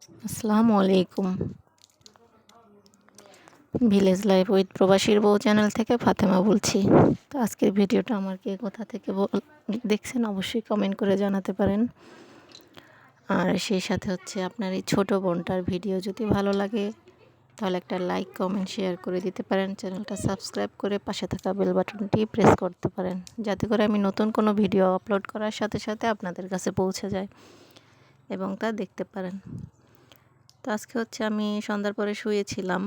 আসসালামু আলাইকুম। Village life with প্রবাসীর বউ চ্যানেল থেকে ফাতেমা বলছি। তো আজকের ভিডিওটা আমার কে কোথা থেকে দেখছেন অবশ্যই কমেন্ট করে জানাতে পারেন। আর সেই সাথে হচ্ছে আপনার এই ছোটো বোনটার ভিডিও যদি ভালো লাগে তাহলে একটা লাইক কমেন্ট শেয়ার করে দিতে পারেন। চ্যানেলটা সাবস্ক্রাইব করে পাশে থাকা বেল বাটনটি প্রেস করতে পারেন, যাতে করে আমি নতুন কোনো ভিডিও আপলোড করার সাথে সাথে আপনাদের কাছে পৌঁছে যায় এবং তা দেখতে পারেন। তো আজকে হচ্ছে আমি সন্ধ্যার পরে শুয়েছিলাম।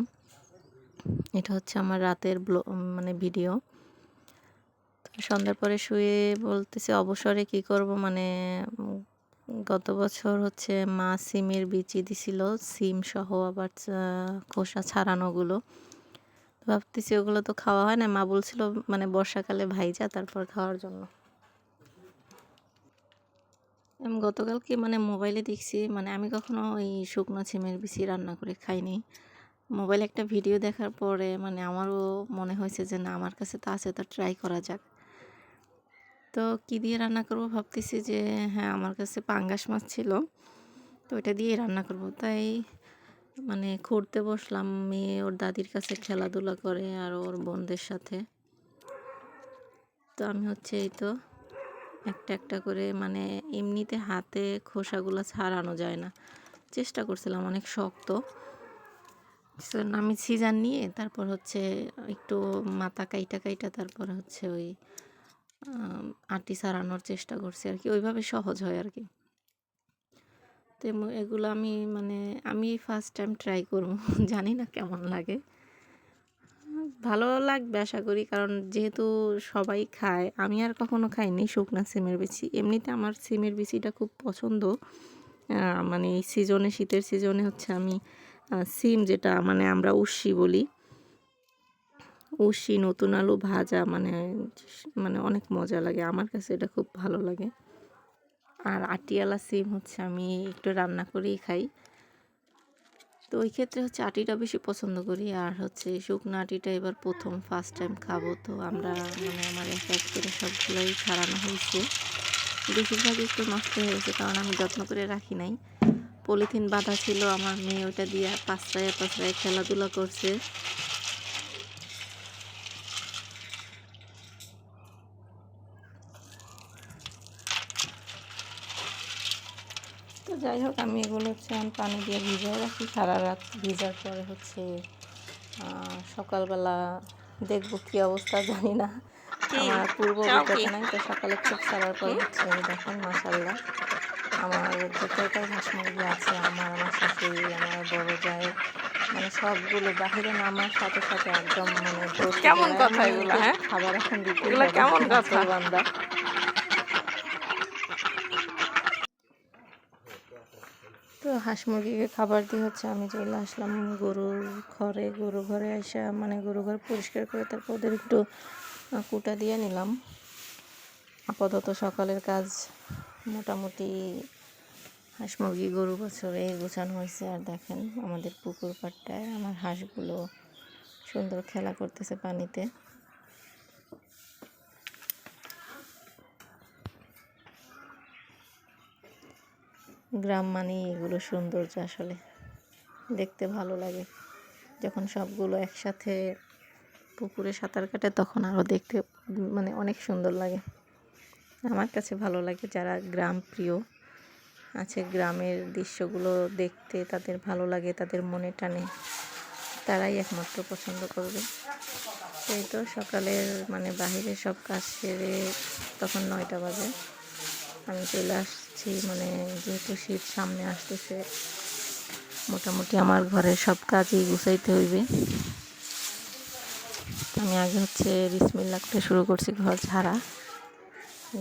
এটা হচ্ছে আমার রাতের মানে ভিডিও। সন্ধ্যার পরে শুয়ে বলতেছি অবসরে কি করব, মানে গত বছর হচ্ছে মা সিমের বিচি দিছিল, সিম সহ আবার খোসা ছাড়ানোগুলো। ভাবতেছি ওগুলো তো খাওয়া হয় না, মা বলছিল মানে বর্ষাকালে ভাইজা তারপর খাওয়ার জন্য। আমি গতকালকে মানে মোবাইলে দেখছি, মানে আমি কখনো ওই শুকনো সিমের বিচি রান্না করে খাইনি। মোবাইলে একটা ভিডিও দেখার পরে মানে আমারও মনে হয়েছে যে না, আমার কাছে তো আছে, তো ট্রাই করা যাক। তো কী দিয়ে রান্না করব ভাবতেছি যে হ্যাঁ, আমার কাছে পাঙ্গাস মাছ ছিল, তো ওইটা দিয়ে রান্না করব। তাই মানে খুঁড়তে বসলাম। মেয়ে ওর দাদির কাছে খেলাধুলা করে আর ওর বোনদের সাথে। তো আমি হচ্ছে এই তো একটা একটা করে, মানে এমনিতে হাতে খোসাগুলো ছাড়ানো যায় না, চেষ্টা করছিলাম, অনেক শক্ত। আমি সিজার নিয়ে তারপর হচ্ছে একটু মাথা কাইটা কাইটা তারপর হচ্ছে ওই আটি ছাড়ানোর চেষ্টা করছি আর কি, ওইভাবে সহজ হয় আর কি। তো এগুলো আমি মানে আমি ফার্স্ট টাইম ট্রাই করবো, জানি না কেমন লাগে। ভালো লাগবে আশা করি, কারণ যেহেতু সবাই খায়, আমি আর কখনো খাইনি শুকনা সিমের বিচি। এমনিতে আমার সিমের বিচিটা খুব পছন্দ। মানে এই সিজনে, শীতের সিজনে হচ্ছে আমি সিম, যেটা মানে আমরা উস্সি বলি, উস্সি নতুন আলু ভাজা, মানে মানে অনেক মজা লাগে আমার কাছে, এটা খুব ভালো লাগে। আর আটিয়ালা সিম হচ্ছে আমি একটু রান্না করেই খাই, তো ওই ক্ষেত্রে হচ্ছে আটিটা বেশি পছন্দ করি। আর হচ্ছে শুকনো আটিটা এবার ফার্স্ট টাইম খাবো, তো আমরা মানে আমার এক এক করে সবগুলোই ছাড়ানো হয়েছে। বেশিরভাগ একটু নষ্ট হয়ে গেছে, কারণ আমি যত্ন করে রাখি নাই। পলিথিন বাঁধা ছিল, আমার মেয়ে ওইটা দিয়ে পাঁচড়ায় পাঁচড়ায় খেলাধুলা করছে। তো যাই হোক, আমি এগুলো হচ্ছে আমি পানি দিয়ে ভিজিয়ে রাখি সারা রাত। ভিজার পরে হচ্ছে সকালবেলা দেখবো কি অবস্থা, জানি না, আমার পূর্ব অভিজ্ঞতা নাই। তো সকালে চোখ ছাড়ার পরে হচ্ছে দেখেন মাশাআল্লাহ আমার যে কয়টাই হাঁস মুরগি আছে, আমার শাশুড়ি, আমার বড় জায়, মানে সবগুলো বাহিরে নামার সাথে সাথে একদম মানে কেমন কথা এগুলা? হ্যাঁ, খাবার এখন দিতেই এগুলা হবে, কেমন কথা? নাফরবান্দা। তো হাঁস মুরগিকে খাবার দিয়ে হচ্ছে আমি চলে আসলাম গরুর ঘরে। গরু ঘরে এসে মানে গরু ঘর পরিষ্কার করে তারপর ওদের একটু কুটা দিয়ে নিলাম। আপাতত সকালের কাজ মোটামুটি হাঁস মুরগি গরু বছরে গোছানো হয়েছে। আর দেখেন আমাদের পুকুর পাড়টায় আমার হাঁসগুলো সুন্দর খেলা করতেছে পানিতে। গ্রাম মানেই এগুলো সৌন্দর্য, আসলে দেখতে ভালো লাগে। যখন সবগুলো একসাথে পুকুরে সাঁতার কাটে তখন আরও দেখতে মানে অনেক সুন্দর লাগে। আমার কাছে ভালো লাগে, যারা গ্রাম প্রিয় আছে, গ্রামের দৃশ্যগুলো দেখতে তাদের ভালো লাগে, তাদের মনে টানে, তারাই একমাত্র পছন্দ করবে। এই তো সকালের মানে বাহিরে সব কাজ সেরে তখন 9টা বাজে আমি চলে আসছি। মানে যেহেতু শীত সামনে আসতেছে, মোটামুটি আমার ঘরের সব কাজই গুছাইতে হইবে। আমি আগে হচ্ছে বিসমিল্লাহ করে শুরু করছি ঘর ঝাড়া।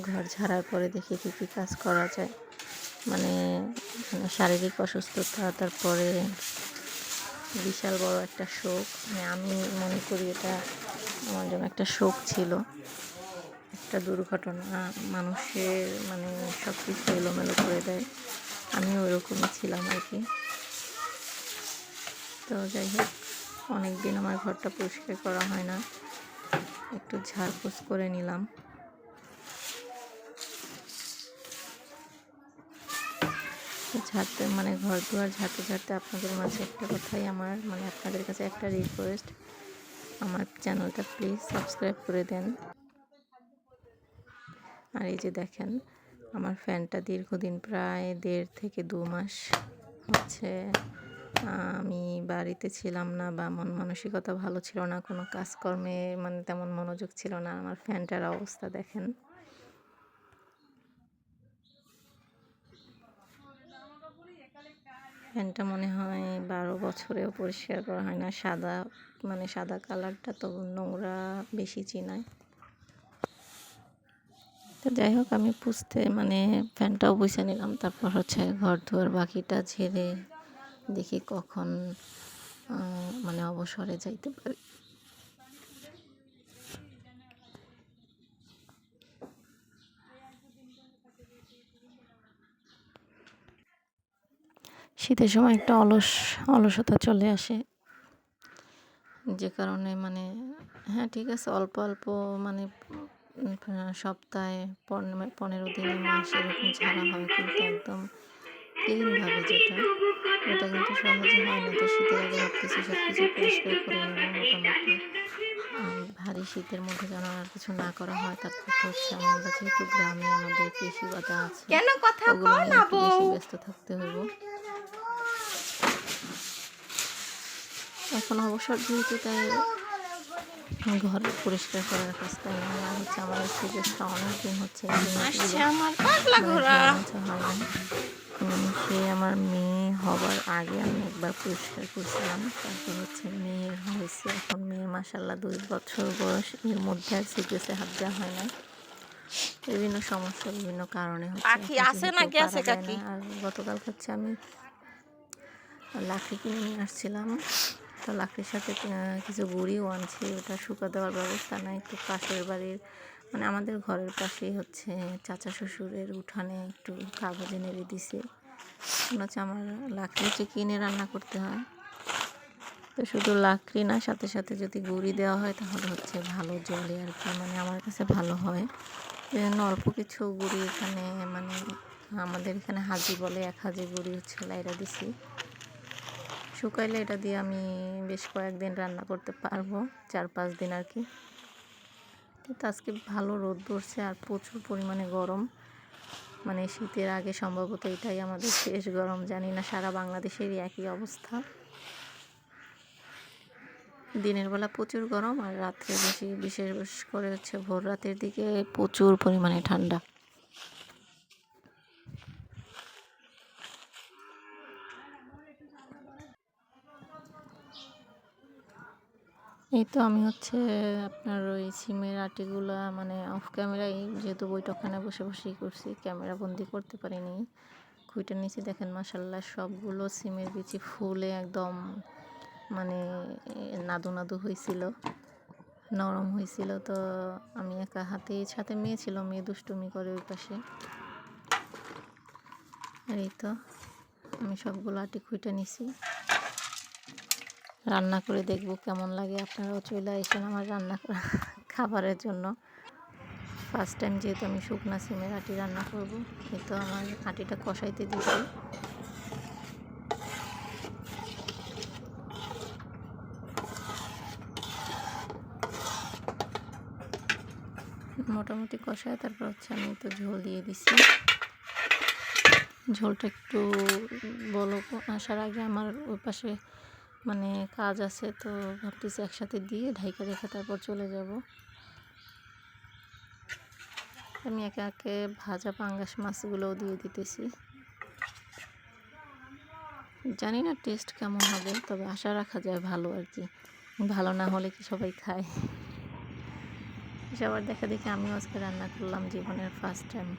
ঘর ঝাড়ার পরে দেখি কী কী কাজ করা যায়। মানে শারীরিক অসুস্থতা, তারপরে বিশাল বড় একটা শোক, মানে আমি মনে করি এটা আমার জন্য একটা শোক ছিল, একটা দুর্ঘটনা। মানুষের মানে সব কিছু এলোমেলো করে দেয়, আমিও ওরকমই ছিলাম আর কি। তো যাই হোক, অনেক দিন আমার ঘরটা পরিষ্কার করা হয় না, একটু ঝাড়পোছ করে নিলাম। তো ঝাড়তে মানে ঘর দুয়ার ঝাড়তে ঝাড়তে আপনাদের মাঝে একটা কথাই আমার মানে আপনাদের কাছে একটা রিকোয়েস্ট, আমার চ্যানেলটা প্লিজ সাবস্ক্রাইব করে দেন। আর এই যে দেখেন আমার ফ্যানটা দীর্ঘদিন প্রায় 1.5 থেকে 2 মাস হচ্ছে আমি বাড়িতে ছিলাম না, বা মন মানসিকতা ভালো ছিল না, কোনো কাজকর্মে মানে তেমন মনোযোগ ছিল না। আমার ফ্যানটার অবস্থা দেখেন। ফ্যানটা মনে হয় 12 বছরেও পরিষ্কার করা হয় না। সাদা মানে সাদা কালারটা তো নোংরা বেশি চিনায়। তো যাই হোক আমি পুষতে মানে ফ্যানটাও পুষে নিলাম। তারপর হচ্ছে ঘর দুয়ার বাকিটা ঝেড়ে দেখি কখন মানে অবসরে যাইতে পারি। শীতের সময় একটা অলসতা চলে আসে, যে কারণে মানে হ্যাঁ ঠিক আছে অল্প অল্প মানে সপ্তাহে 15 দিনে মাস এরকম ছাড়া হয়, কিন্তু একদম ক্লিনভাবে যেটা ওটা কিন্তু সহজে হয় না। তো শীতের আগে ভাবতেছি সব কিছু পরিষ্কার করে নেব মোটামুটি। ভারী শীতের মধ্যে যেন আর কিছু না করা হয়। তারপর হচ্ছে আমরা যেহেতু গ্রামে আমাদের কৃষি বাতা আছে, ওগুলো নিয়ে একটু বেশি ব্যস্ত থাকতে হইব। এখন অবসর যেহেতু তাই ঘর পরিষ্কার করার কাজটা নেই। আর হচ্ছে আমার সুযোগটা অনেকদিন হচ্ছে সে আমার মেয়ে হবার আগে আমি একবার পরিষ্কার করছিলাম। তারপর হচ্ছে মেয়ের হয়েছে, এখন মেয়ে মাসাল্লাহ 2 বছর বয়স, এর মধ্যে আর সিরিয়াসে হাত দেওয়া হয় না। বিভিন্ন সমস্যা বিভিন্ন কারণে হচ্ছে। আর গতকাল হচ্ছে আমি লাকড়ি কিনে নিয়ে আসছিলাম। তো লাকড়ির সাথে কিছু গুঁড়িও আনছি, ওটা শুকা দেওয়ার ব্যবস্থা নাই। তো পাশের বাড়ির মানে আমাদের ঘরের পাশেই হচ্ছে চাচা শ্বশুরের উঠানে একটু কাগজে নেড়ে দিছে। মনে হচ্ছে আমার লাকড়ি হচ্ছে কিনে রান্না করতে হয়, তো শুধু লাকড়ি না সাথে সাথে যদি গুঁড়ি দেওয়া হয় তাহলে হচ্ছে ভালো জ্বলে আর কি, মানে আমার কাছে ভালো হয়। এই জন্য অল্প কিছু গুঁড়ি এখানে মানে আমাদের এখানে হাজি বলে, 1 হাজি গুঁড়ি হচ্ছে লাইরা দিছি। শুকাইলে এটা দিয়ে আমি বেশ কয়েকদিন রান্না করতে পারবো, 4-5 দিন আর কি। কিন্তু আজকে ভালো রোদ পড়ছে আর প্রচুর পরিমাণে গরম, মানে শীতের আগে সম্ভবত এটাই আমাদের শেষ গরম। জানি না সারা বাংলাদেশেরই একই অবস্থা। দিনের বেলা প্রচুর গরম আর রাত্রে বিশেষ করে হচ্ছে ভোর রাতের দিকে প্রচুর পরিমাণে ঠান্ডা। এই তো আমি হচ্ছে আপনার ওই সিমের আটিগুলা মানে অফ ক্যামেরায়, যেহেতু বৈঠকখানে বসে বসেই করছি, ক্যামেরা বন্দি করতে পারিনি। খুঁইটা নিচে দেখেন মাসাল্লাহ সবগুলো সিমের বিচি ফুলে একদম মানে নাদু নাদু হয়েছিল, নরম হয়েছিল। তো আমি একা হাতেই, সাথে মেয়ে ছিল, মেয়ে দুষ্টুমি করে ওই পাশে। আর এই তো আমি সবগুলো আটি খুঁইটা নিছি, রান্না করে দেখব কেমন লাগে। আপনারাও চলে আসেন আমার রান্না করা খাবারের জন্য। ফার্স্ট টাইম যেহেতু আমি শুকনা সিমের আটি রান্না করব। এই তো আমার আটিটা কষাইতে দিচ্ছি। মোটামুটি কষায় তারপর হচ্ছে আমি তো ঝোল দিয়ে দিছি। ঝোলটা একটু বলক আসার আগে আমার ওই পাশে মানে কাজ আছে, তো ভাবতেছি একসাথে দিয়ে ঢাইকা রেখে তারপর চলে যাব। আমি একে একে ভাজা পাঙ্গাস মাছগুলোও দিয়ে দিতেছি। জানি না টেস্ট কেমন হবে, তবে আশা রাখা যায় ভালো আর কি। ভালো না হলে কি সবাই খায়? সবার দেখা দেখি আমিও আজকে রান্না করলাম জীবনের ফার্স্ট টাইম।